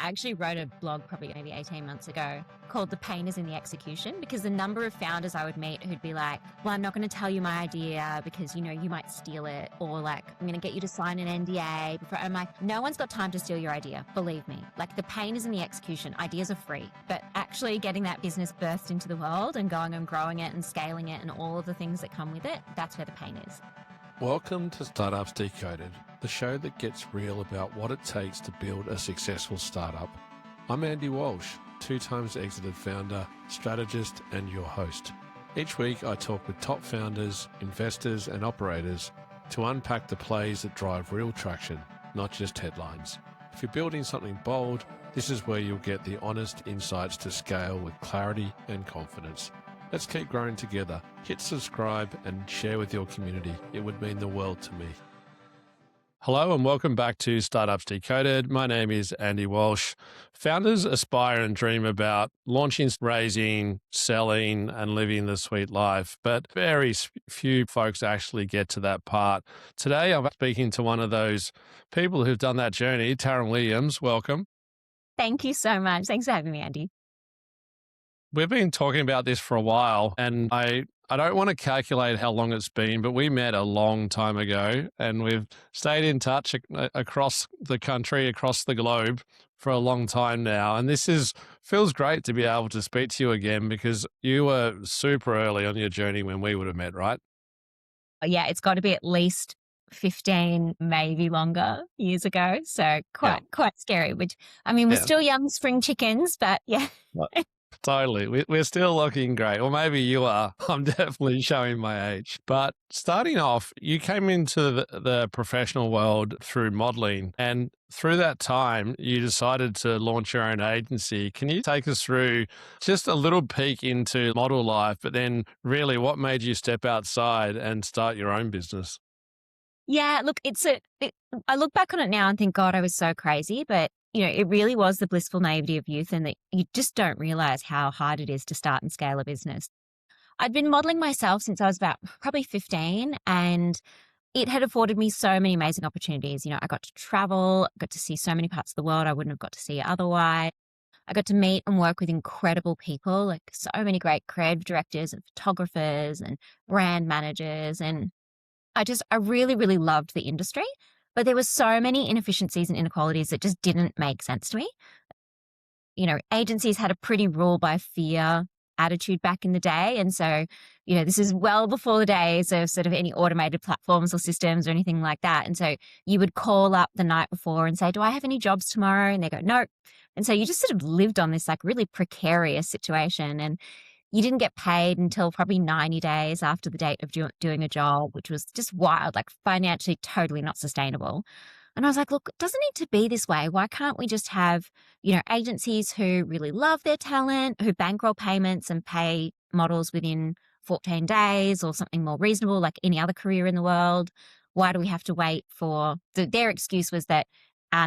actually wrote a blog probably maybe 18 months ago called The Pain is in the Execution, because the number of founders I would meet who'd be like, well, I'm not going to tell you my idea because, you know, you might steal it, or like, I'm going to get you to sign an NDA. I'm like, no one's got time to steal your idea. Believe me. Like, the pain is in the execution. Ideas are free, but actually getting that business birthed into the world and going and growing it and scaling it and all of the things that come with it, that's where the pain is. Welcome to Startups Decoded, the show that gets real about what it takes to build a successful startup. I'm Andy Walsh, 2 times exited founder, strategist, and your host. Each week I talk with top founders, investors, and operators to unpack the plays that drive real traction, not just headlines. If you're building something bold, this is where you'll get the honest insights to scale with clarity and confidence. Let's keep growing together. Hit subscribe and share with your community. It would mean the world to me. Hello and welcome back to Startups Decoded. My name is Andy Walsh. Founders aspire and dream about launching, raising, selling, and living the sweet life, but very few folks actually get to that part. Today, I'm speaking to one of those people who've done that journey, Taryn Williams. Welcome. Thank you so much. Thanks for having me, Andy. We've been talking about this for a while, and I don't want to calculate how long it's been, but we met a long time ago, and we've stayed in touch across the country, across the globe for a long time now. And feels great to be able to speak to you again, because you were super early on your journey when we would have met, right? Yeah, it's got to be at least 15, maybe longer years ago. So quite scary, which, I mean, we're still young spring chickens, but yeah. Totally. We're still looking great. Or maybe you are. I'm definitely showing my age. But starting off, you came into the professional world through modeling. And through that time, you decided to launch your own agency. Can you take us through just a little peek into model life, but then really what made you step outside and start your own business? Yeah, look, I look back on it now and think, God, I was so crazy. But you know, it really was the blissful naivety of youth, and that you just don't realize how hard it is to start and scale a business. I'd been modeling myself since I was about probably 15, and it had afforded me so many amazing opportunities. You know, I got to travel, got to see so many parts of the world I wouldn't have got to see otherwise. I got to meet and work with incredible people, like so many great creative directors and photographers and brand managers. And I really, really loved the industry. But there were so many inefficiencies and inequalities that just didn't make sense to me. You know, agencies had a pretty rule by fear attitude back in the day. And so, you know, this is well before the days of sort of any automated platforms or systems or anything like that. And so you would call up the night before and say, do I have any jobs tomorrow? And they go, no. And so you just sort of lived on this like really precarious situation. And you didn't get paid until probably 90 days after the date of doing a job, which was just wild, like financially totally not sustainable. And I was like, look, it doesn't need to be this way. Why can't we just have, you know, agencies who really love their talent, who bankroll payments and pay models within 14 days or something more reasonable, like any other career in the world? Why do we have to wait for their excuse was that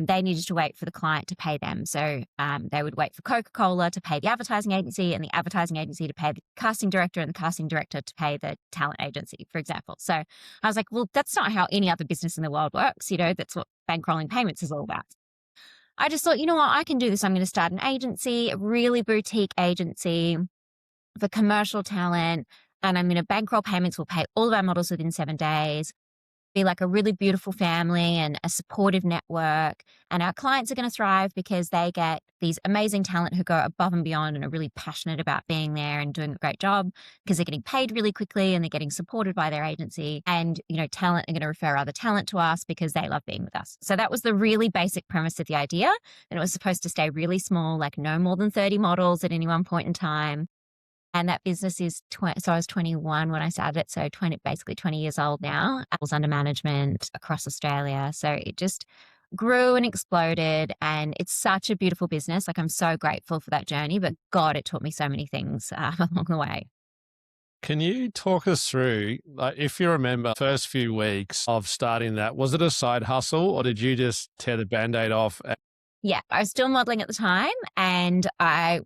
they needed to wait for the client to pay them. So they would wait for Coca-Cola to pay the advertising agency, and the advertising agency to pay the casting director, and the casting director to pay the talent agency, for example. So I was like, well, that's not how any other business in the world works. You know, that's what bankrolling payments is all about. I just thought, you know what, I can do this. I'm going to start an agency, a really boutique agency for commercial talent, and I'm going to bankroll payments. We'll pay all of our models within 7 days. Be like a really beautiful family and a supportive network. And our clients are going to thrive because they get these amazing talent who go above and beyond and are really passionate about being there and doing a great job, because they're getting paid really quickly and they're getting supported by their agency. And, you know, talent are going to refer other talent to us because they love being with us. So that was the really basic premise of the idea. And it was supposed to stay really small, like no more than 30 models at any one point in time. And that business is, so I was 21 when I started it. So basically 20 years old now. I was under management across Australia. So it just grew and exploded. And it's such a beautiful business. Like, I'm so grateful for that journey. But God, it taught me so many things along the way. Can you talk us through, like, if you remember, first few weeks of starting that, was it a side hustle or did you just tear the Band-Aid off? Yeah, I was still modeling at the time, and I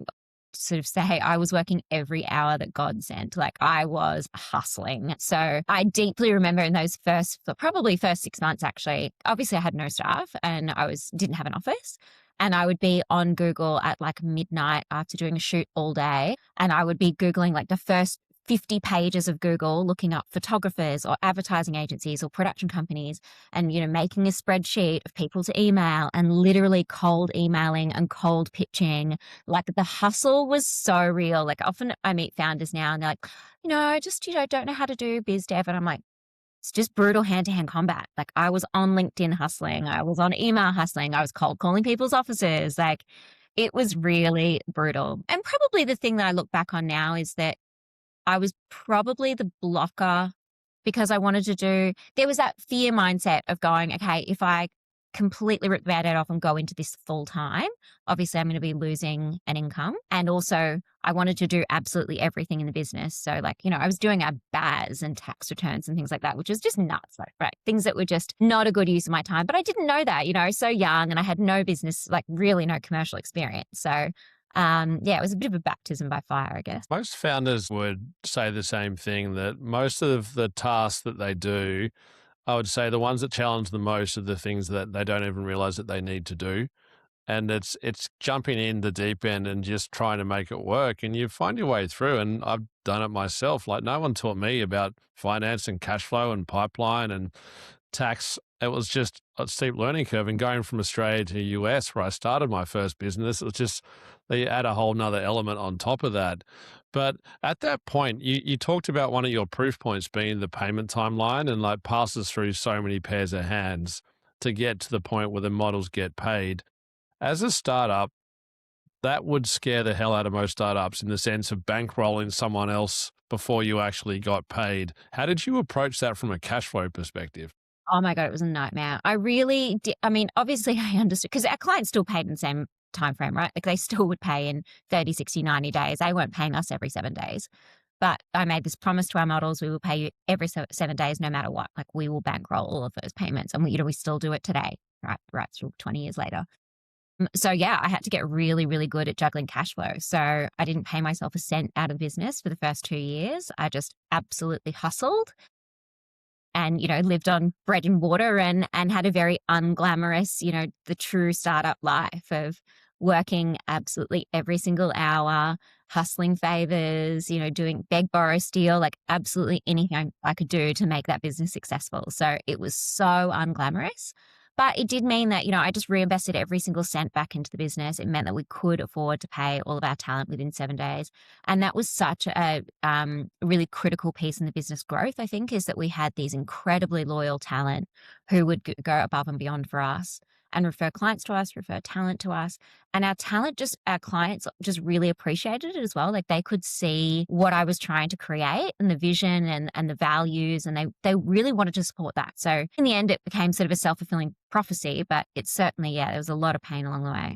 sort of say I was working every hour that God sent. Like, I was hustling. So I deeply remember in those probably first 6 months, actually, obviously I had no staff and didn't have an office. And I would be on Google at like midnight after doing a shoot all day. And I would be Googling like the first 50 pages of Google, looking up photographers or advertising agencies or production companies and, making a spreadsheet of people to email and literally cold emailing and cold pitching. Like the hustle was so real. Like often I meet founders now and they're like, I just, don't know how to do biz dev. And I'm like, it's just brutal hand-to-hand combat. Like I was on LinkedIn hustling. I was on email hustling. I was cold calling people's offices. Like it was really brutal. And probably the thing that I look back on now is that I was probably the blocker because I wanted to there was that fear mindset of going, okay, if I completely rip the Band-Aid off and go into this full time, obviously I'm going to be losing an income. And also I wanted to do absolutely everything in the business. So like, I was doing a BAS and tax returns and things like that, which was just nuts, like, right? Things that were just not a good use of my time. But I didn't know that, so young and I had no business, like really no commercial experience. So it was a bit of a baptism by fire, I guess. Most founders would say the same thing, that most of the tasks that they do, I would say the ones that challenge the most are the things that they don't even realize that they need to do. And it's jumping in the deep end and just trying to make it work. And you find your way through. And I've done it myself. Like no one taught me about finance and cash flow and pipeline and tax. It was just a steep learning curve. And going from Australia to the US, where I started my first business, it was just, they add a whole nother element on top of that. But at that point, you talked about one of your proof points being the payment timeline and like passes through so many pairs of hands to get to the point where the models get paid. As a startup, that would scare the hell out of most startups in the sense of bankrolling someone else before you actually got paid. How did you approach that from a cash flow perspective? Oh my God, it was a nightmare. I really did. I mean, obviously I understood because our clients still paid in the same time frame, right? Like they still would pay in 30, 60, 90 days. They weren't paying us every 7 days. But I made this promise to our models, we will pay you every 7 days, no matter what. Like we will bankroll all of those payments. And we still do it today, right through 20 years later. So yeah, I had to get really, really good at juggling cash flow. So I didn't pay myself a cent out of the business for the first 2 years. I just absolutely hustled and, lived on bread and water and had a very unglamorous, the true startup life of working absolutely every single hour, hustling favors, doing beg, borrow, steal, like absolutely anything I could do to make that business successful. So it was so unglamorous. But it did mean that, I just reinvested every single cent back into the business. It meant that we could afford to pay all of our talent within 7 days. And that was such a really critical piece in the business growth, I think, is that we had these incredibly loyal talent who would go above and beyond for us and refer clients to us, refer talent to us. And our clients just really appreciated it as well. Like they could see what I was trying to create and the vision and the values, and they really wanted to support that. So in the end, it became sort of a self-fulfilling prophecy, but it's certainly, there was a lot of pain along the way.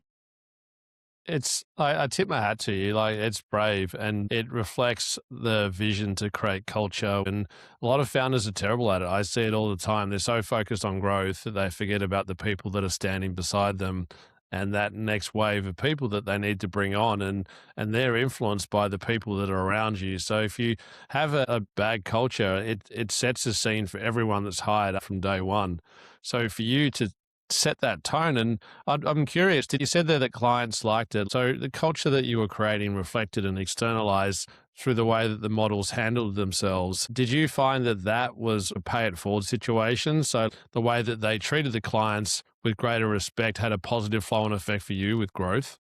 I tip my hat to you. Like it's brave and it reflects the vision to create culture. And a lot of founders are terrible at it. I see it all the time. They're so focused on growth that they forget about the people that are standing beside them and that next wave of people that they need to bring on, and they're influenced by the people that are around you. So if you have a bad culture, it sets the scene for everyone that's hired up from day one. So for you to set that tone, and I'm curious, you said there that clients liked it. So the culture that you were creating reflected and externalized through the way that the models handled themselves. Did you find that that was a pay it forward situation? So the way that they treated the clients with greater respect had a positive flow and effect for you with growth?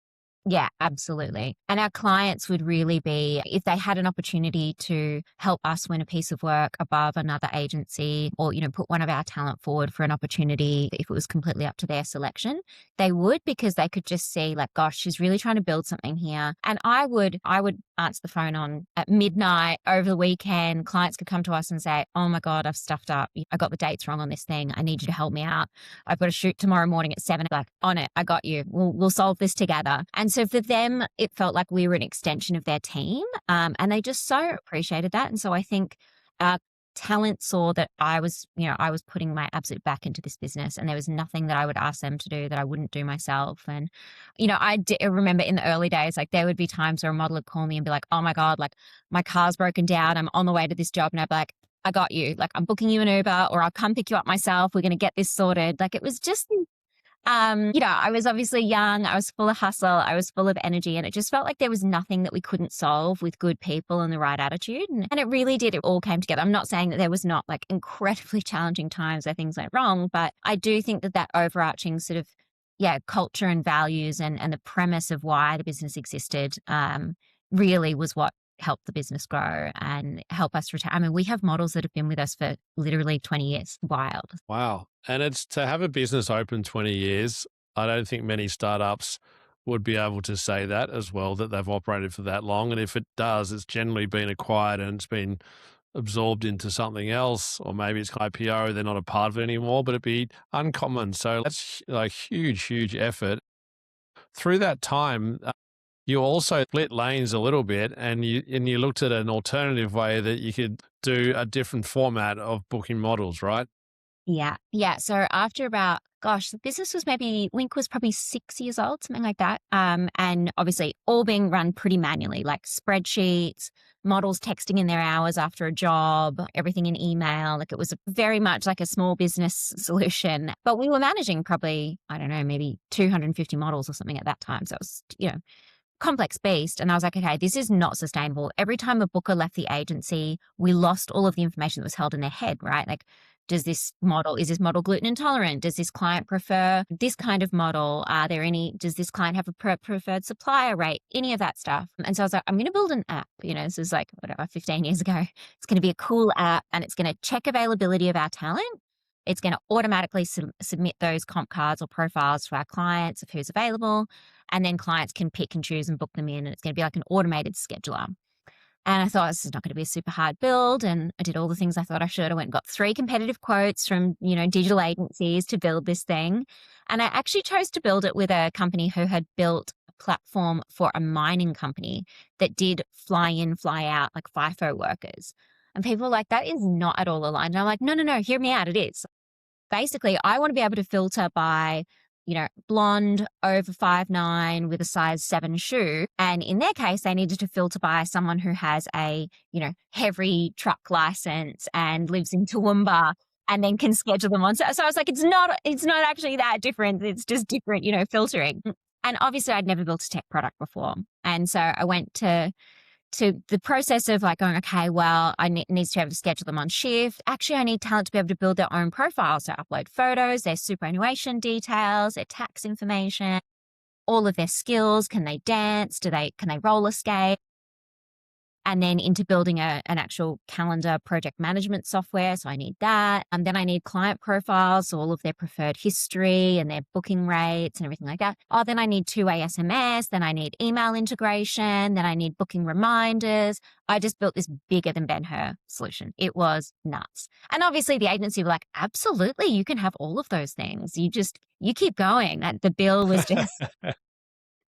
Yeah, absolutely. And our clients would really be, if they had an opportunity to help us win a piece of work above another agency or, put one of our talent forward for an opportunity, if it was completely up to their selection, they would, because they could just see like, gosh, she's really trying to build something here. And I would answer the phone on at midnight over the weekend. Clients could come to us and say, oh my God, I've stuffed up. I got the dates wrong on this thing. I need you to help me out. I've got a shoot tomorrow morning at 7. Like, on it. I got you. We'll solve this together. And so for them, it felt like we were an extension of their team. And they just so appreciated that. And so I think our talent saw that I was putting my absolute back into this business, and there was nothing that I would ask them to do that I wouldn't do myself. And, I remember in the early days, like there would be times where a model would call me and be like, oh my God, like my car's broken down. I'm on the way to this job. And I'd be like, I got you. Like I'm booking you an Uber, or I'll come pick you up myself. We're going to get this sorted. Like it was just I was obviously young. I was full of hustle. I was full of energy. And it just felt like there was nothing that we couldn't solve with good people and the right attitude. And it really did. It all came together. I'm not saying that there was not like incredibly challenging times where things went wrong, but I do think that that overarching sort of, culture and values and the premise of why the business existed really was what helped the business grow and help us retire. I mean, we have models that have been with us for literally 20 years. Wild. Wow. And it's to have a business open 20 years. I don't think many startups would be able to say that as well, that they've operated for that long. And if it does, it's generally been acquired and it's been absorbed into something else, or maybe it's IPO, they're not a part of it anymore, but it'd be uncommon. So that's like huge, huge effort. Through that time, you also split lanes a little bit and you looked at an alternative way that you could do a different format of booking models, right? Yeah. Yeah. So after about, the business was Wink was probably 6 years old, something like that. And obviously all being run pretty manually, like spreadsheets, models texting in their hours after a job, everything in email. Like it was very much like a small business solution, but we were managing probably, I don't know, maybe 250 models or something at that time. So it was, complex beast. And I was like, okay, this is not sustainable. Every time a booker left the agency, we lost all of the information that was held in their head, right? Like, is this model gluten intolerant? Does this client prefer this kind of model? Does this client have a preferred supplier rate? Any of that stuff. And so I was like, I'm going to build an app, this is like, 15 years ago. It's going to be a cool app and it's going to check availability of our talent. It's going to automatically submit those comp cards or profiles to our clients of who's available. And then clients can pick and choose and book them in. And it's going to be like an automated scheduler. And I thought, this is not going to be a super hard build. And I did all the things I thought I should. I went and got 3 competitive quotes from, digital agencies to build this thing. And I actually chose to build it with a company who had built a platform for a mining company that did fly in, fly out, like FIFO workers. And people were like, that is not at all aligned. And I'm like, no, hear me out. It is. Basically, I want to be able to filter by, blonde, over 5'9", with a size 7 shoe. And in their case, they needed to filter by someone who has a, heavy truck license and lives in Toowoomba and then can schedule them on. So I was like, it's not actually that different. It's just different, filtering. And obviously I'd never built a tech product before. And so I went to the process of like going, okay, well, needs to be able to schedule them on shift. Actually, I need talent to be able to build their own profiles. So upload photos, their superannuation details, their tax information, all of their skills. Can they dance? Can they roller skate? And then into building an actual calendar project management software. So I need that. And then I need client profiles, so all of their preferred history and their booking rates and everything like that. Oh, then I need two-way SMS. Then I need email integration. Then I need booking reminders. I just built this bigger than Ben-Hur solution. It was nuts. And obviously the agency were like, absolutely, you can have all of those things. You keep going. The bill was just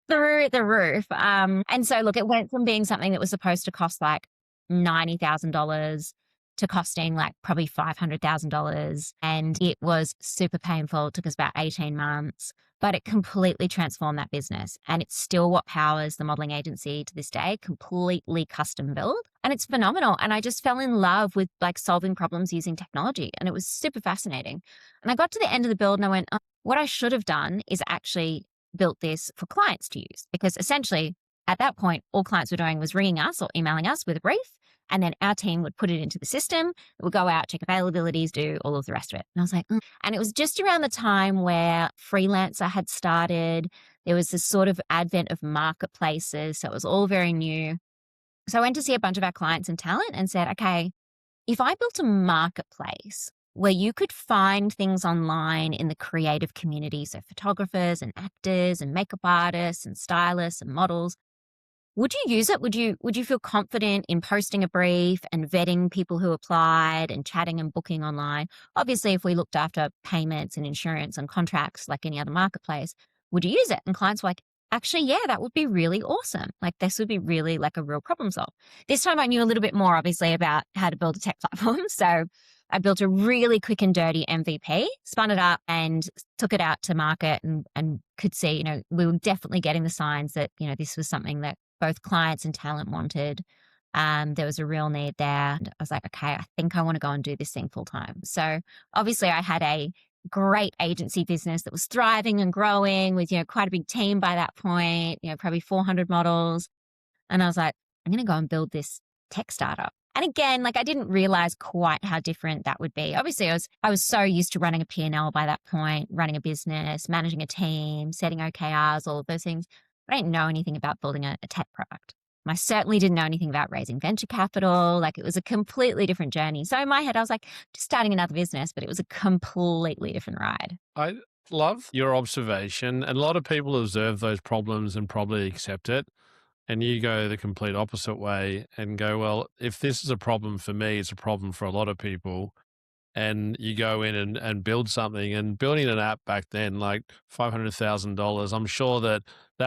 through the roof. And so look, it went from being something that was supposed to cost like $90,000 to costing like probably $500,000. And it was super painful. It took us about 18 months, but it completely transformed that business. And it's still what powers the modeling agency to this day, completely custom built. And it's phenomenal. And I just fell in love with like solving problems using technology. And it was super fascinating. And I got to the end of the build and I went, oh, what I should have done is actually built this for clients to use, because essentially at that point, all clients were doing was ringing us or emailing us with a brief. And then our team would put it into the system. It would go out, check availabilities, do all of the rest of it. And I was like, And it was just around the time where Freelancer had started. There was this sort of advent of marketplaces. So it was all very new. So I went to see a bunch of our clients and talent and said, okay, if I built a marketplace where you could find things online in the creative community, so photographers and actors and makeup artists and stylists and models, would you use it? Would you feel confident in posting a brief and vetting people who applied and chatting and booking online? Obviously, if we looked after payments and insurance and contracts like any other marketplace, would you use it? And clients were like, actually, yeah, that would be really awesome. Like this would be really like a real problem solve. This time I knew a little bit more, obviously, about how to build a tech platform. So I built a really quick and dirty MVP, spun it up and took it out to market and could see, we were definitely getting the signs that, this was something that both clients and talent wanted. There was a real need there. And I was like, okay, I think I want to go and do this thing full time. So obviously I had a great agency business that was thriving and growing with, quite a big team by that point, probably 400 models. And I was like, I'm going to go and build this tech startup. And again, like I didn't realize quite how different that would be. Obviously, I was so used to running a P&L by that point, running a business, managing a team, setting OKRs, all of those things. But I didn't know anything about building a tech product. And I certainly didn't know anything about raising venture capital. Like it was a completely different journey. So in my head, I was like, just starting another business, but it was a completely different ride. I love your observation. And a lot of people observe those problems and probably accept it. And you go the complete opposite way and go, well, if this is a problem for me, it's a problem for a lot of people. And you go in and build something, and building an app back then, like $500,000, I'm sure that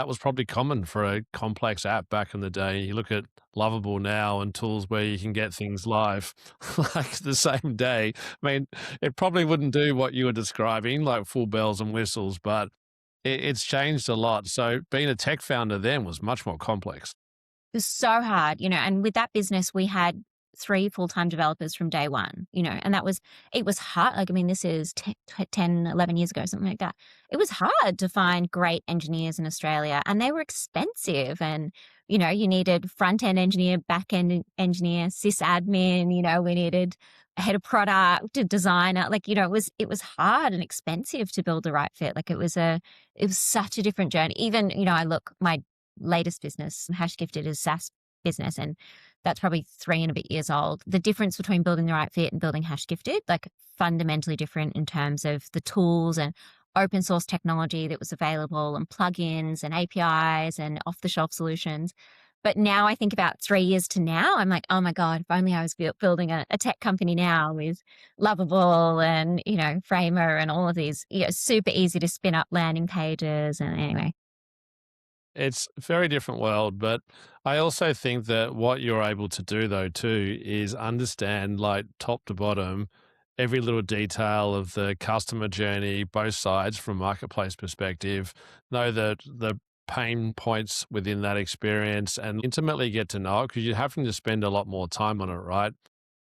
was probably common for a complex app back in the day. You look at Lovable now and tools where you can get things live like the same day. I mean, it probably wouldn't do what you were describing, like full bells and whistles, but it's changed a lot. So being a tech founder then was much more complex. It was so hard, and with that business, we had 3 full-time developers from day one, and it was hard. Like, I mean, this is 10, 11 years ago, something like that. It was hard to find great engineers in Australia, and they were expensive. And, you needed front-end engineer, back-end engineer, sysadmin, we needed a head of product, a designer. Like, it was hard and expensive to build the right fit. Like it was such a different journey. Even, my latest business, Hash Gifted, is SaaS business, and that's probably 3 and a bit years old. The difference between building the right fit and building Hash Gifted, like fundamentally different in terms of the tools and open source technology that was available and plugins and APIs and off the shelf solutions. But now I think about 3 years to now, I'm like, oh my God, if only I was building a tech company now with Lovable and, Framer and all of these, super easy to spin up landing pages. And anyway. It's a very different world, but I also think that what you're able to do though too is understand like top to bottom every little detail of the customer journey, both sides from a marketplace perspective, know the pain points within that experience and intimately get to know it because you're having to spend a lot more time on it, right?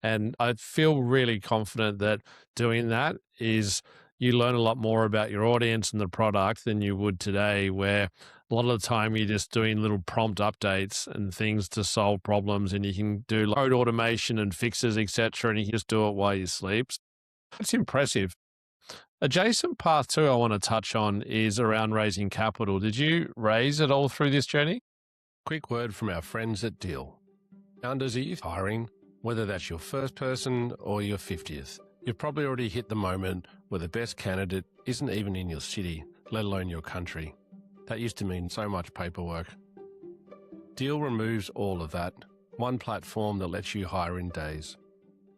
And I feel really confident that doing that is you learn a lot more about your audience and the product than you would today, where a lot of the time you're just doing little prompt updates and things to solve problems, and you can do code automation and fixes, etc., and you can just do it while you sleep. It's impressive. Adjacent path too I want to touch on is around raising capital. Did you raise it all through this journey? Quick word from our friends at Deel. Founders, are you hiring? Whether that's your first person or your 50th, you've probably already hit the moment where the best candidate isn't even in your city, let alone your country. That used to mean so much paperwork. Deel removes all of that. One platform that lets you hire in days.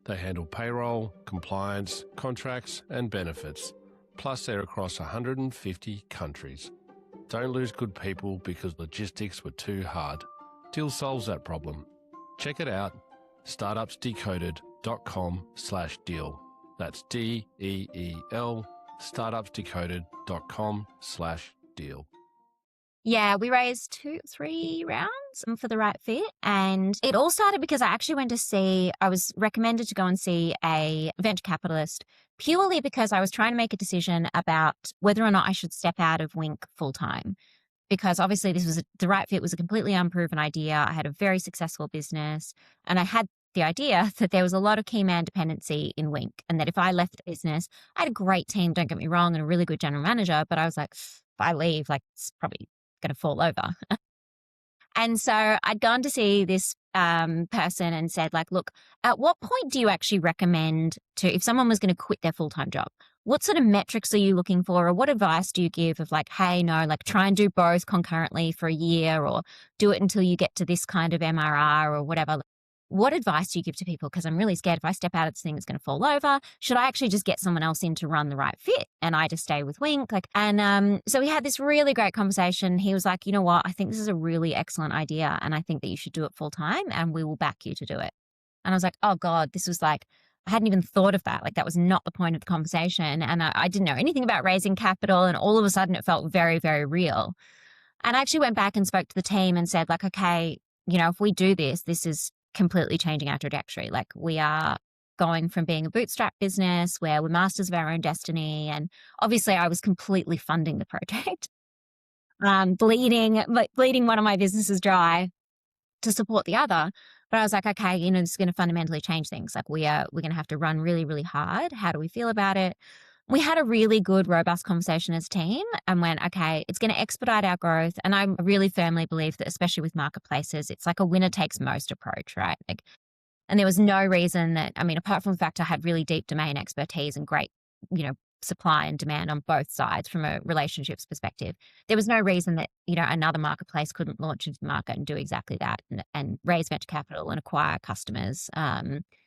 They handle payroll, compliance, contracts, and benefits. Plus, they're across 150 countries. Don't lose good people because logistics were too hard. Deel solves that problem. Check it out. startupsdecoded.com/deal. That's DEEL, startupsdecoded.com/deal. Yeah, we raised 3 rounds for the right fit. And it all started because I was recommended to go and see a venture capitalist purely because I was trying to make a decision about whether or not I should step out of Wink full time. Because obviously the right fit was a completely unproven idea. I had a very successful business, and I had the idea that there was a lot of key man dependency in Wink, and that if I left the business, I had a great team, don't get me wrong, and a really good general manager, but I was like, if I leave, like it's probably going to fall over. And so I'd gone to see this person and said, like, look, at what point do you actually recommend if someone was going to quit their full-time job, what sort of metrics are you looking for? Or what advice do you give of like, hey, no, like try and do both concurrently for a year, or do it until you get to this kind of MRR or whatever? What advice do you give to people? Because I'm really scared if I step out of this thing, it's going to fall over. Should I actually just get someone else in to run the right fit and I just stay with Wink? So we had this really great conversation. He was like, you know what? I think this is a really excellent idea, and I think that you should do it full time, and we will back you to do it. And I was like, oh God, this was like, I hadn't even thought of that. Like that was not the point of the conversation. And I didn't know anything about raising capital. And all of a sudden it felt very, very real. And I actually went back and spoke to the team and said like, okay, if we do this, this is completely changing our trajectory. Like we are going from being a bootstrap business where we're masters of our own destiny. And obviously I was completely funding the project, bleeding one of my businesses dry to support the other. But I was like, okay, this is going to fundamentally change things. Like we're going to have to run really, really hard. How do we feel about it? We had a really good, robust conversation as a team and went, okay, it's going to expedite our growth. And I really firmly believe that, especially with marketplaces, it's like a winner takes most approach, right? Like, and there was no reason that, apart from the fact I had really deep domain expertise and great, supply and demand on both sides from a relationships perspective, there was no reason that, another marketplace couldn't launch into the market and do exactly that and raise venture capital and acquire customers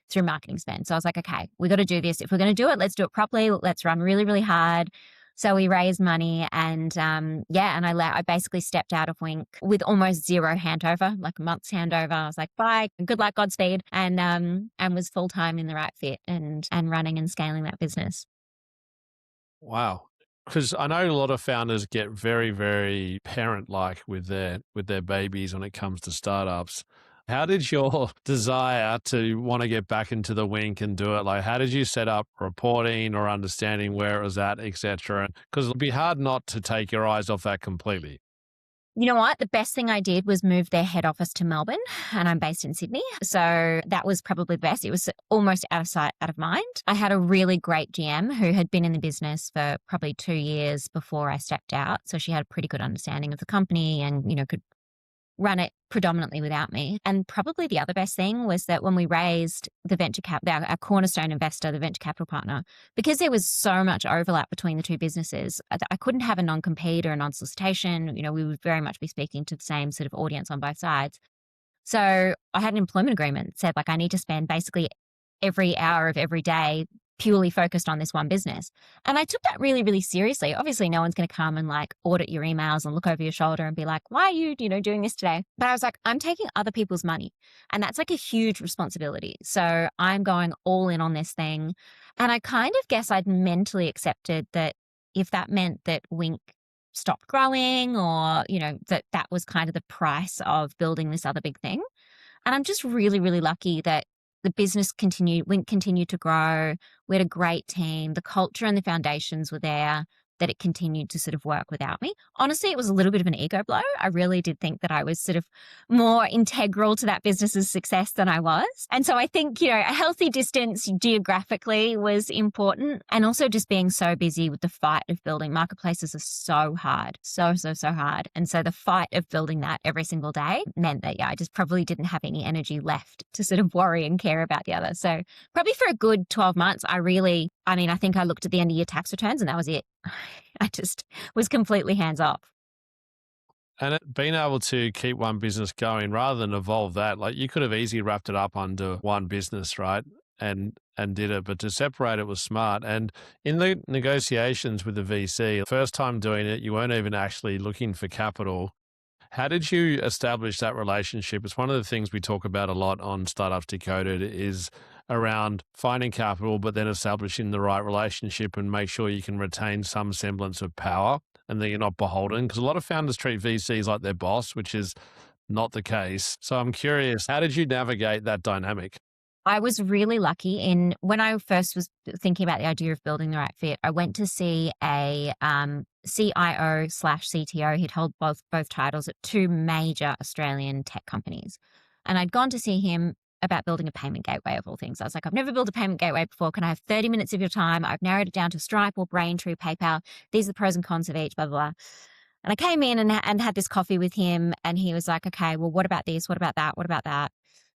through marketing spend. So I was like, okay, we got to do this. If we're going to do it, let's do it properly. Let's run really, really hard. So we raised money and I basically stepped out of Wink with almost zero handover, like a month's handover. I was like, bye, good luck, Godspeed, and was full-time in the Right Fit and running and scaling that business. Wow. Because I know a lot of founders get very, very parent-like with their babies when it comes to startups. How did your desire to want to get back into the Wink and do it, like how did you set up reporting or understanding where it was at, etc.? Because it'd be hard not to take your eyes off that completely. You know what? The best thing I did was move their head office to Melbourne, and I'm based in Sydney. So that was probably the best. It was almost out of sight, out of mind. I had a really great GM who had been in the business for probably 2 years before I stepped out. So she had a pretty good understanding of the company and, could run it predominantly without me. And probably the other best thing was that when we raised the our cornerstone investor, the venture capital partner, because there was so much overlap between the two businesses, I couldn't have a non-compete or a non-solicitation. We would very much be speaking to the same sort of audience on both sides. So I had an employment agreement that said, like, I need to spend basically every hour of every day purely focused on this one business. And I took that really, really seriously. Obviously, no one's going to come and like audit your emails and look over your shoulder and be like, why are you, doing this today? But I was like, I'm taking other people's money. And that's like a huge responsibility. So I'm going all in on this thing. And I kind of guess I'd mentally accepted that if that meant that Wink stopped growing or, that was kind of the price of building this other big thing. And I'm just really, really lucky that the Wink continued to grow. We had a great team. The culture and the foundations were there, that it continued to sort of work without me. Honestly, it was a little bit of an ego blow. I really did think that I was sort of more integral to that business's success than I was. And so I think, a healthy distance geographically was important. And also just being so busy with the fight of building marketplaces are so hard, so hard. And so the fight of building that every single day meant that, I just probably didn't have any energy left to sort of worry and care about the other. So probably for a good 12 months, I think I looked at the end of year tax returns and that was it. I just was completely hands off. And being able to keep one business going rather than evolve that, like you could have easily wrapped it up under one business, right? And did it, but to separate it was smart. And in the negotiations with the VC, first time doing it, you weren't even actually looking for capital. How did you establish that relationship? It's one of the things we talk about a lot on Startups Decoded is around finding capital, but then establishing the right relationship and make sure you can retain some semblance of power and that you're not beholden. Because a lot of founders treat VCs like their boss, which is not the case. So I'm curious, how did you navigate that dynamic? I was really lucky when I first was thinking about the idea of building the Right Fit, I went to see a CIO/CTO. He'd held both titles at two major Australian tech companies. And I'd gone to see him about building a payment gateway of all things. I was like, I've never built a payment gateway before. Can I have 30 minutes of your time? I've narrowed it down to Stripe or Braintree, PayPal. These are the pros and cons of each, blah, blah, blah. And I came in and had this coffee with him and he was like, okay, well, what about this? What about that? What about that?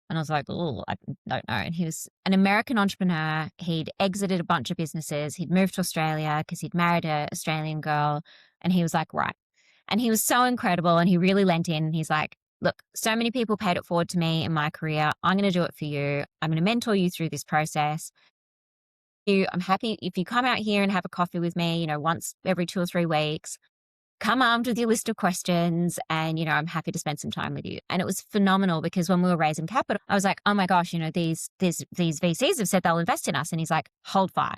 And I was like, oh, I don't know. And he was an American entrepreneur. He'd exited a bunch of businesses. He'd moved to Australia because he'd married an Australian girl. And he was like, right. And he was so incredible. And he really lent in. He's like, look, so many people paid it forward to me in my career. I'm going to do it for you. I'm going to mentor you through this process. I'm happy if you come out here and have a coffee with me, once every 2 or 3 weeks. Come armed with your list of questions and, I'm happy to spend some time with you. And it was phenomenal because when we were raising capital, I was like, oh my gosh, these VCs have said they'll invest in us. And he's like, hold fire.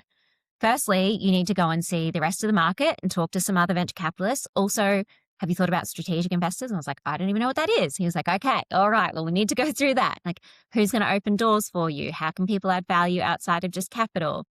Firstly, you need to go and see the rest of the market and talk to some other venture capitalists. Also, have you thought about strategic investors? And I was like, I don't even know what that is. He was like, okay, all right, well, we need to go through that. Like, who's going to open doors for you? How can people add value outside of just capital?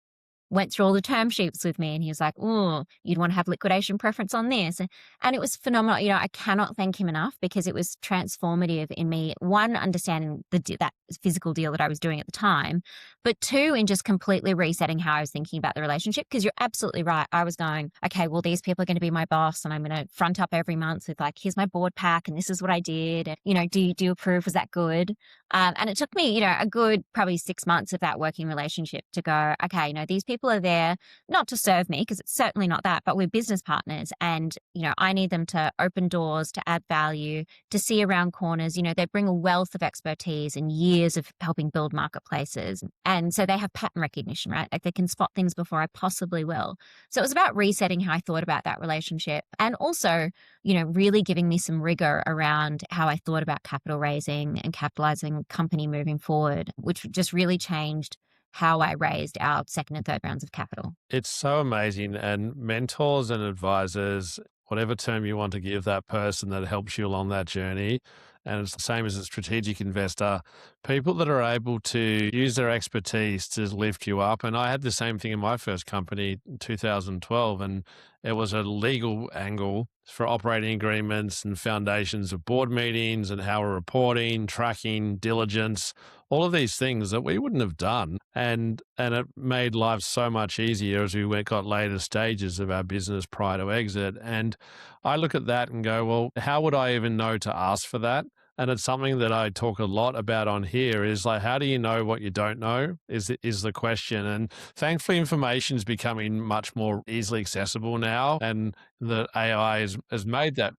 Went through all the term sheets with me, and he was like, oh, you'd want to have liquidation preference on this. And it was phenomenal. I cannot thank him enough, because it was transformative in me, one, understanding that physical deal that I was doing at the time, but two, in just completely resetting how I was thinking about the relationship. Because you're absolutely right. I was going, okay, well, these people are going to be my boss, and I'm going to front up every month with like, here's my board pack, and this is what I did. And, do you approve? Was that good? And it took me, a good probably 6 months of that working relationship to go, okay, these people are there not to serve me, because it's certainly not that, but we're business partners. And, I need them to open doors, to add value, to see around corners. They bring a wealth of expertise and years of helping build marketplaces. And so they have pattern recognition, right? Like, they can spot things before I possibly will. So it was about resetting how I thought about that relationship, and also, really giving me some rigor around how I thought about capital raising and capitalizing company moving forward, which just really changed how I raised our second and third rounds of capital. It's so amazing. And mentors and advisors, whatever term you want to give that person that helps you along that journey, and it's the same as a strategic investor, people that are able to use their expertise to lift you up. And I had the same thing in my first company in 2012, and it was a legal angle for operating agreements and foundations of board meetings and how we're reporting, tracking, diligence, all of these things that we wouldn't have done. And it made life so much easier as got later stages of our business prior to exit. And I look at that and go, well, how would I even know to ask for that? And it's something that I talk a lot about on here, is like, how do you know what you don't know is the question. And thankfully, information is becoming much more easily accessible now. And the AI has made that.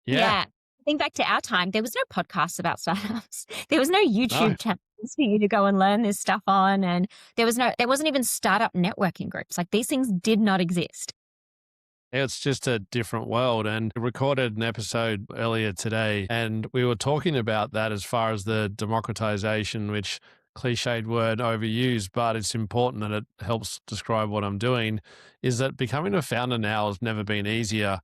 Yeah. Yeah. Think back to our time, there was no podcasts about startups. There was no No. YouTube channels for you to go and learn this stuff on. And there wasn't even startup networking groups. Like, these things did not exist. It's just a different world. And we recorded an episode earlier today, and we were talking about that as far as the democratization, which cliched word overused, but it's important and it helps describe what I'm doing, is that becoming a founder now has never been easier.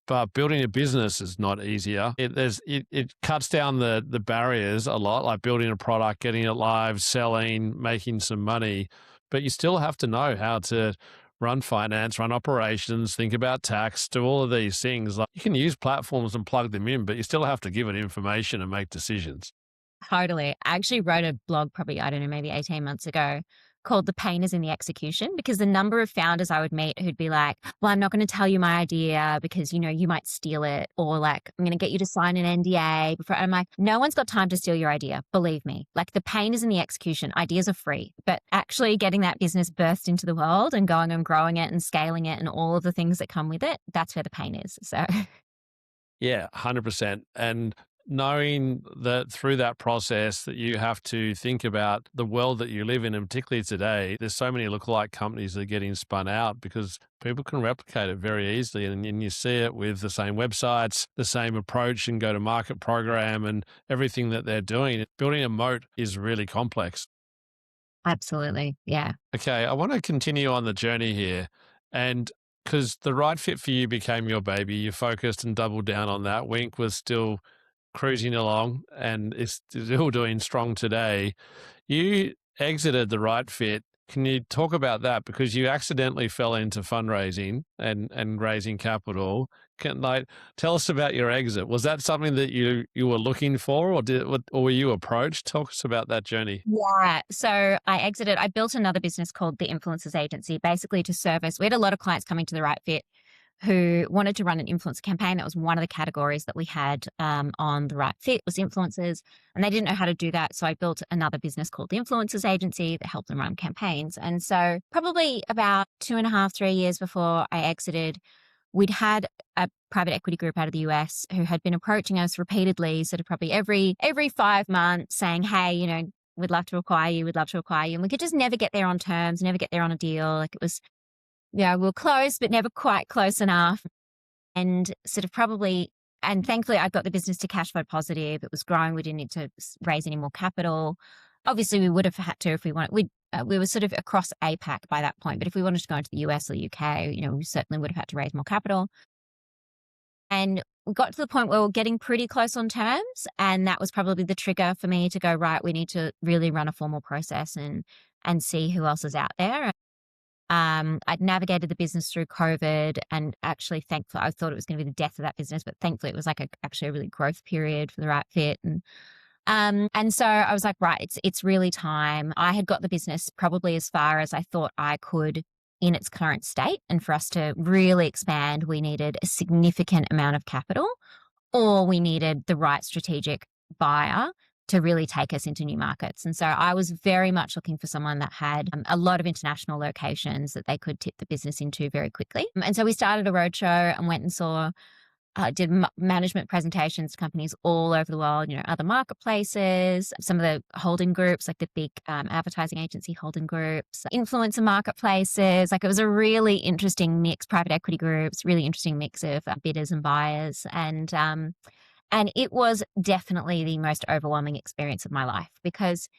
But building a business is not easier. It cuts down the barriers a lot, like building a product, getting it live, selling, making some money. But you still have to know how to run finance, run operations, think about tax, do all of these things. Like, you can use platforms and plug them in, but you still have to give it information and make decisions. Totally. I actually wrote a blog probably, I don't know, maybe 18 months ago, called The Pain is in the Execution, because the number of founders I would meet who'd be like, well, I'm not going to tell you my idea because, you might steal it, or like, I'm going to get you to sign an NDA before. I'm like, no one's got time to steal your idea. Believe me. Like, the pain is in the execution. Ideas are free, but actually getting that business burst into the world and going and growing it and scaling it and all of the things that come with it, that's where the pain is. So Yeah, 100%. And knowing that through that process that you have to think about the world that you live in, and particularly today, there's so many lookalike companies that are getting spun out because people can replicate it very easily. And you see it with the same websites, the same approach and go-to-market program and everything that they're doing. Building a moat is really complex. absolutely. Yeah. Okay, I want to continue on the journey here. And because the right fit for you became your baby, you focused and doubled down on that. Wink was still cruising along and is still doing strong today. You exited the right fit. Can you talk about that? Because you accidentally fell into fundraising and raising capital. Tell us about your exit. Was that something that you were looking for, or were you approached? Talk us about that journey. Yeah. So I built another business called the Influencers Agency, basically to service. We had a lot of clients coming to the right fit who wanted to run an influencer campaign. That was one of the categories that we had on the right fit, was influencers, and they didn't know how to do that. So I built another business called the Influencers Agency that helped them run campaigns. And so probably about 2.5, 3 years before I exited, we'd had a private equity group out of the US who had been approaching us repeatedly, sort of probably every 5 months, saying, hey, we'd love to acquire you, we'd love to acquire you. And we could just never get there on terms, never get there on a deal. Like, it was, we were close, but never quite close enough. And sort of and thankfully I got the business to cash flow positive. It was growing. We didn't need to raise any more capital. Obviously we would have had to if we wanted. We were sort of across APAC by that point, but if we wanted to go into the US or UK, we certainly would have had to raise more capital. And we got to the point where we were getting pretty close on terms. And that was probably the trigger for me to go, right, we need to really run a formal process and see who else is out there. I'd navigated the business through COVID, and actually, thankfully, I thought it was going to be the death of that business, but thankfully, it was like actually a really growth period for the right fit. And so I was like, right, it's really time. I had got the business probably as far as I thought I could in its current state, and for us to really expand, we needed a significant amount of capital, or we needed the right strategic buyer to really take us into new markets. And so I was very much looking for someone that had a lot of international locations that they could tip the business into very quickly. And so we started a roadshow and went and saw, did management presentations to companies all over the world, other marketplaces, some of the holding groups, like the big advertising agency holding groups, influencer marketplaces. Like, it was a really interesting mix, private equity groups, really interesting mix of bidders and buyers. And it was definitely the most overwhelming experience of my life because,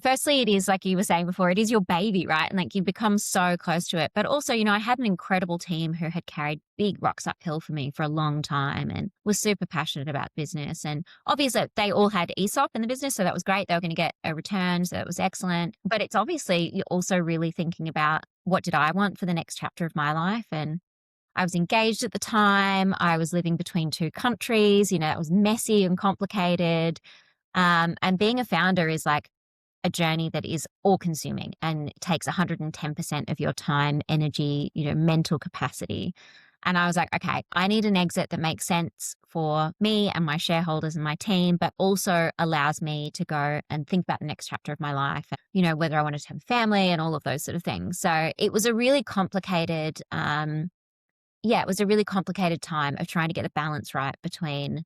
firstly, it is, like you were saying before, it is your baby, right? And like, you become so close to it. But also, I had an incredible team who had carried big rocks uphill for me for a long time and was super passionate about business. And obviously, they all had ESOP in the business. So that was great. They were going to get a return. So that was excellent. But it's obviously, you're also really thinking about, what did I want for the next chapter of my life? And I was engaged at the time. I was living between two countries. It was messy and complicated. And being a founder is like a journey that is all consuming and takes 110% of your time, energy, mental capacity. And I was like, okay, I need an exit that makes sense for me and my shareholders and my team, but also allows me to go and think about the next chapter of my life, whether I wanted to have a family and all of those sort of things. So it was a really complicated, it was a really complicated time of trying to get the balance right between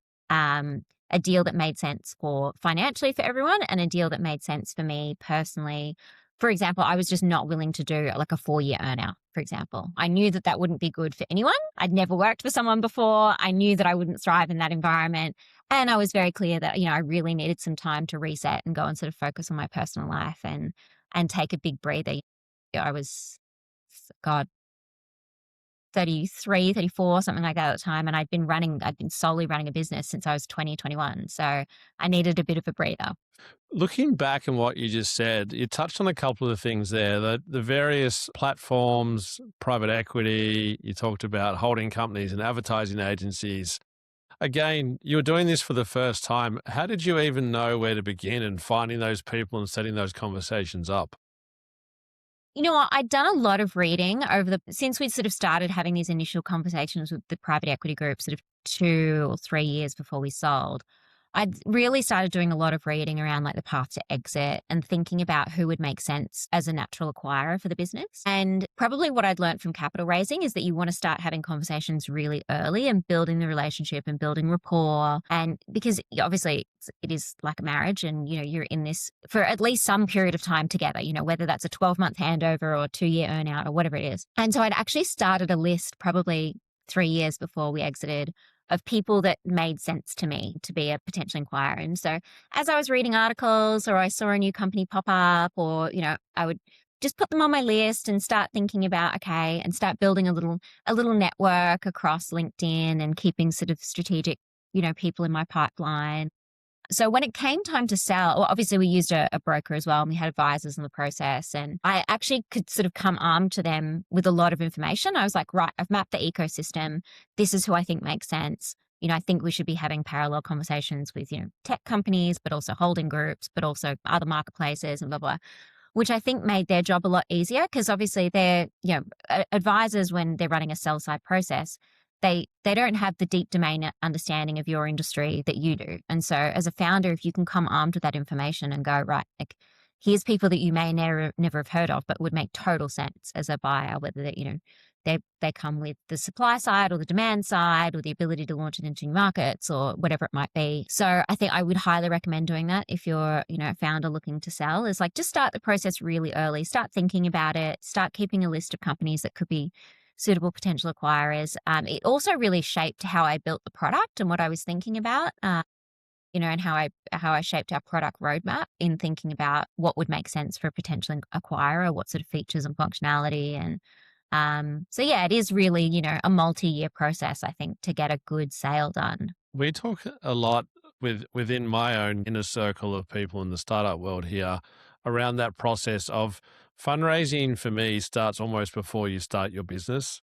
a deal that made sense for financially for everyone and a deal that made sense for me personally. For example, I was just not willing to do like a 4-year earnout, for example. I knew that that wouldn't be good for anyone. I'd never worked for someone before. I knew that I wouldn't thrive in that environment. And I was very clear that, I really needed some time to reset and go and sort of focus on my personal life and take a big breather. I was, God, 33, 34, something like that at the time. And I'd been solely running a business since I was 21. So I needed a bit of a breather. Looking back on what you just said, you touched on a couple of the things there, the various platforms, private equity, you talked about holding companies and advertising agencies. Again, you were doing this for the first time. How did you even know where to begin in finding those people and setting those conversations up? You know what? I'd done a lot of reading since we'd sort of started having these initial conversations with the private equity group, sort of 2 or 3 years before we sold. I'd really started doing a lot of reading around like the path to exit and thinking about who would make sense as a natural acquirer for the business. And probably what I'd learned from capital raising is that you want to start having conversations really early and building the relationship and building rapport. And because obviously it is like a marriage and, you're in this for at least some period of time together, whether that's a 12-month handover or a 2-year earnout or whatever it is. And so I'd actually started a list probably 3 years before we exited of people that made sense to me to be a potential inquirer. And so as I was reading articles or I saw a new company pop up or, I would just put them on my list and start thinking about, okay, and start building a little network across LinkedIn and keeping sort of strategic, people in my pipeline. So when it came time to sell, well, obviously we used a broker as well, and we had advisors in the process. And I actually could sort of come armed to them with a lot of information. I was like, right, I've mapped the ecosystem. This is who I think makes sense. I think we should be having parallel conversations with, tech companies, but also holding groups, but also other marketplaces and blah, blah, which I think made their job a lot easier because obviously they're, advisors when they're running a sell side process. They don't have the deep domain understanding of your industry that you do. And so as a founder, if you can come armed with that information and go, right, like here's people that you may never have heard of, but would make total sense as a buyer, whether that, they come with the supply side or the demand side or the ability to launch it into new markets or whatever it might be. So I think I would highly recommend doing that if you're, a founder looking to sell, is like just start the process really early, start thinking about it, start keeping a list of companies that could be suitable potential acquirers. It also really shaped how I built the product and what I was thinking about, and how I shaped our product roadmap in thinking about what would make sense for a potential acquirer, what sort of features and functionality So yeah, it is really, a multi-year process, I think, to get a good sale done. We talk a lot within my own inner circle of people in the startup world here around that process of fundraising. For me, starts almost before you start your business.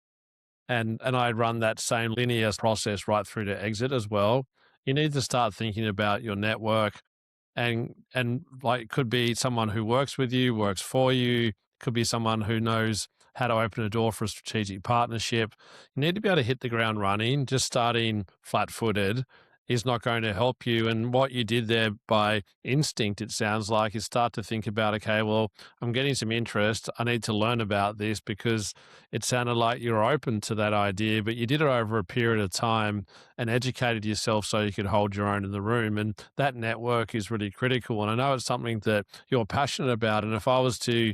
And I run that same linear process right through to exit as well. You need to start thinking about your network, and like, it could be someone who works with you, works for you, could be someone who knows how to open a door for a strategic partnership. You need to be able to hit the ground running. Just starting flat-footed is not going to help you. And what you did there by instinct, it sounds like, is start to think about, okay, well, I'm getting some interest. I need to learn about this, because it sounded like you're open to that idea, but you did it over a period of time and educated yourself so you could hold your own in the room. And that network is really critical. And I know it's something that you're passionate about. And if I was to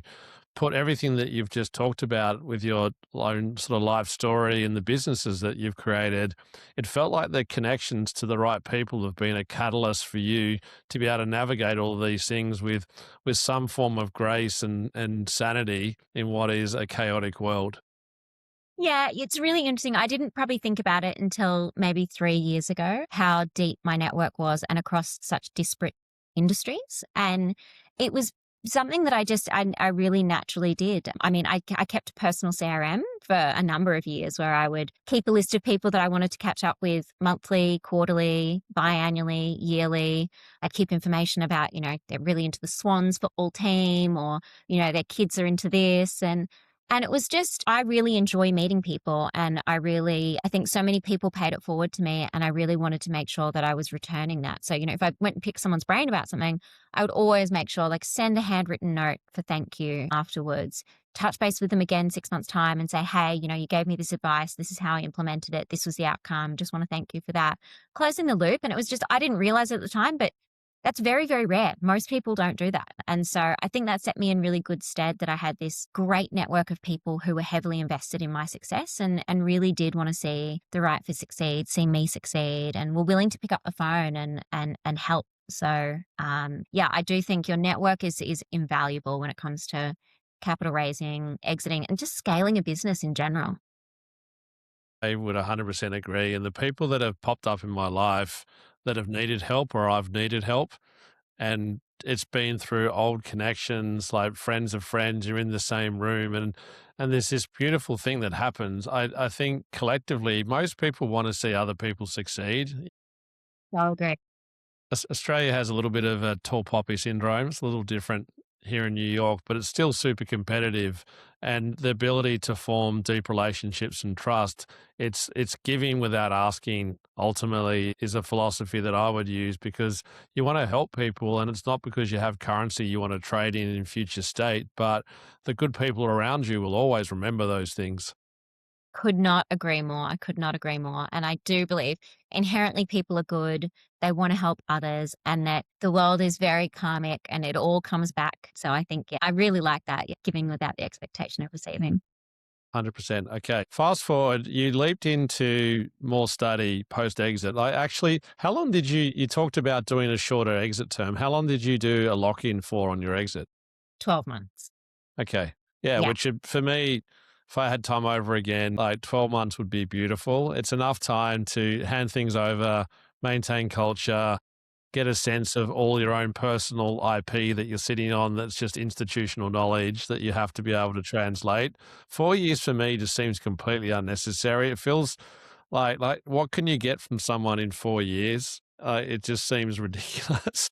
put everything that you've just talked about with your own sort of life story and the businesses that you've created, it felt like the connections to the right people have been a catalyst for you to be able to navigate all of these things with some form of grace and sanity in what is a chaotic world. Yeah, it's really interesting. I didn't probably think about it until maybe 3 years ago, how deep my network was and across such disparate industries. And it was something that I really naturally did. I mean, I kept a personal CRM for a number of years where I would keep a list of people that I wanted to catch up with monthly, quarterly, biannually, yearly. I'd keep information about, they're really into the Swans football team, or, their kids are into this. And it was just, I really enjoy meeting people. And I think so many people paid it forward to me. And I really wanted to make sure that I was returning that. So, if I went and picked someone's brain about something, I would always make sure, like, send a handwritten note for thank you afterwards, touch base with them again 6 months' time and say, hey, you gave me this advice. This is how I implemented it. This was the outcome. Just want to thank you for that. Closing the loop. And it was just, I didn't realize it at the time, but that's very, very rare. Most people don't do that. And so I think that set me in really good stead, that I had this great network of people who were heavily invested in my success, and really did want to see the right fit succeed, see me succeed, and were willing to pick up the phone and help. So yeah, I do think your network is invaluable when it comes to capital raising, exiting, and just scaling a business in general. I would 100% agree. And the people that have popped up in my life that have needed help, or I've needed help, and it's been through old connections, like friends of friends, you're in the same room, and there's this beautiful thing that happens. I think collectively, most people want to see other people succeed. So great. Australia has a little bit of a tall poppy syndrome. It's a little different here in New York, but it's still super competitive. And the ability to form deep relationships and trust, it's giving without asking, ultimately, is a philosophy that I would use, because you want to help people, and it's not because you have currency you want to trade in future state, but the good people around you will always remember those things. Could not agree more. I could not agree more. And I do believe inherently people are good. They want to help others, and that the world is very karmic and it all comes back. So I think, yeah, I really like that, yeah, giving without the expectation of receiving. 100%. Okay. Fast forward, you leaped into more study post exit. Like, actually, how long did you talked about doing a shorter exit term. How long did you do a lock in for on your exit? 12 months. Okay. Yeah. Yeah. Which for me, if I had time over again, like 12 months would be beautiful. It's enough time to hand things over, maintain culture, get a sense of all your own personal IP that you're sitting on, that's just institutional knowledge that you have to be able to translate. 4 years for me just seems completely unnecessary. It feels like what can you get from someone in 4 years? It just seems ridiculous.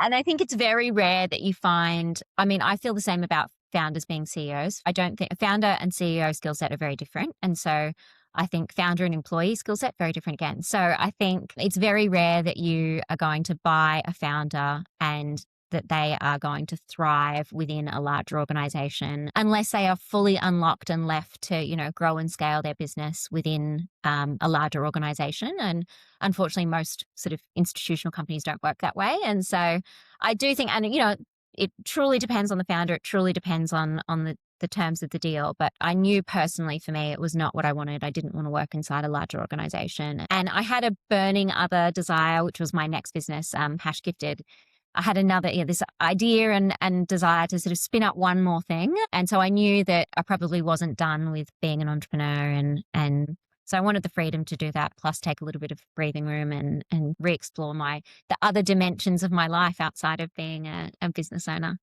And I think it's very rare that you find, I mean, I feel the same about founders being CEOs. I don't think a founder and CEO skill set are very different. And so I think founder and employee skill set, very different again. So I think it's very rare that you are going to buy a founder and that they are going to thrive within a larger organization unless they are fully unlocked and left to, grow and scale their business within a larger organization. And unfortunately, most sort of institutional companies don't work that way. And so I do think, and it truly depends on the founder. It truly depends on the terms of the deal. But I knew personally for me, it was not what I wanted. I didn't want to work inside a larger organization. And I had a burning other desire, which was my next business, Hash Gifted. I had another, this idea and desire to sort of spin up one more thing. And so I knew that I probably wasn't done with being an entrepreneur. And so I wanted the freedom to do that, plus take a little bit of breathing room and re-explore the other dimensions of my life outside of being a business owner.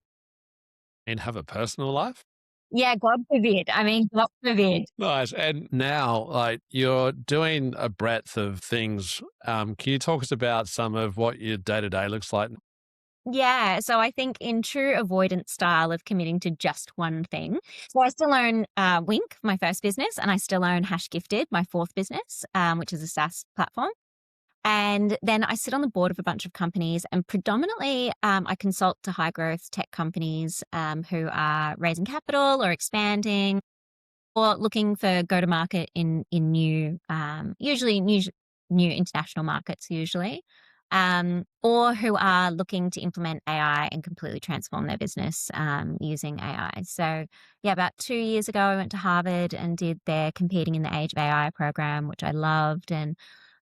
And have a personal life? Yeah, God forbid. I mean, God forbid. Nice. And now, like, you're doing a breadth of things. Can you talk us about some of what your day-to-day looks like? Yeah. So I think in true avoidance style of committing to just one thing. So I still own Wink, my first business, and I still own Hash Gifted, my fourth business, which is a SaaS platform. And then I sit on the board of a bunch of companies, and predominantly I consult to high growth tech companies who are raising capital or expanding or looking for go to market in new, usually new international markets, usually, or who are looking to implement AI and completely transform their business using AI. So, yeah, about 2 years ago, I went to Harvard and did their Competing in the Age of AI program, which I loved. And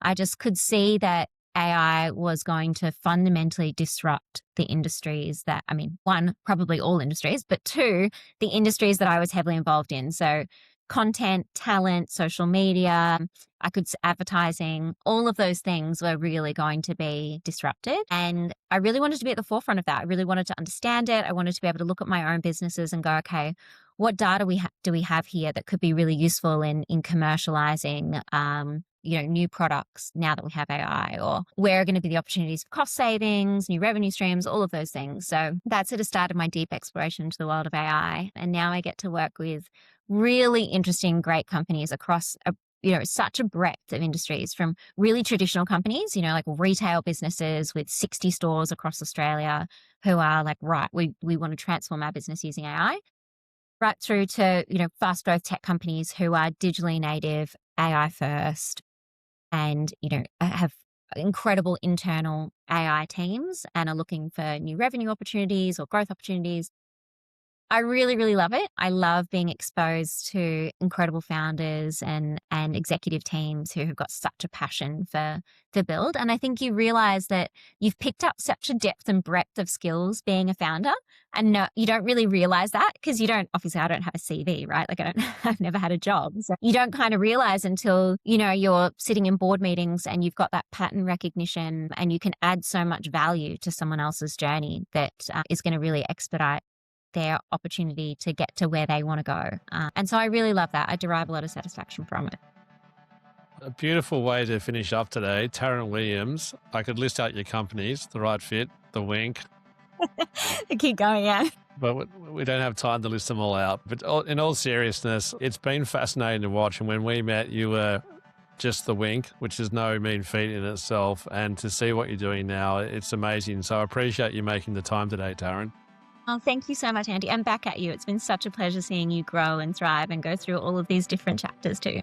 I just could see that AI was going to fundamentally disrupt the industries that, I mean, one, probably all industries, but two, the industries that I was heavily involved in. So content, talent, social media, advertising, all of those things were really going to be disrupted. And I really wanted to be at the forefront of that. I really wanted to understand it. I wanted to be able to look at my own businesses and go, okay, what data do we have here that could be really useful in commercializing new products now that we have AI, or where are going to be the opportunities for cost savings, new revenue streams, all of those things. So that sort of started my deep exploration into the world of AI. And now I get to work with really interesting, great companies across such a breadth of industries, from really traditional companies, like retail businesses with 60 stores across Australia who are like, right, we want to transform our business using AI, right through to, fast growth tech companies who are digitally native, AI first, and, have incredible internal AI teams and are looking for new revenue opportunities or growth opportunities. I really, really love it. I love being exposed to incredible founders and executive teams who have got such a passion for build. And I think you realize that you've picked up such a depth and breadth of skills being a founder. And no, you don't really realize that because obviously I don't have a CV, right? Like I've never had a job. So you don't kind of realize until, you're sitting in board meetings and you've got that pattern recognition and you can add so much value to someone else's journey that is going to really expedite their opportunity to get to where they want to go. And so I really love that. I derive a lot of satisfaction from it. A beautiful way to finish up today. Taryn Williams, I could list out your companies, The Right Fit, The Wink. Keep going, yeah. But we don't have time to list them all out. But in all seriousness, it's been fascinating to watch. And when we met, you were just The Wink, which is no mean feat in itself. And to see what you're doing now, it's amazing. So I appreciate you making the time today, Taryn. Oh, thank you so much, Andy. And back at you. It's been such a pleasure seeing you grow and thrive and go through all of these different chapters too.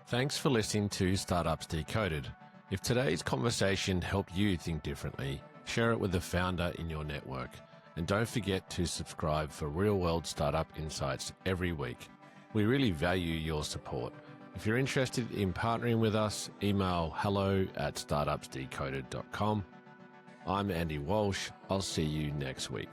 Thanks for listening to Startups Decoded. If today's conversation helped you think differently, share it with a founder in your network. And don't forget to subscribe for real-world startup insights every week. We really value your support. If you're interested in partnering with us, email hello@startupsdecoded.com. I'm Andy Walsh. I'll see you next week.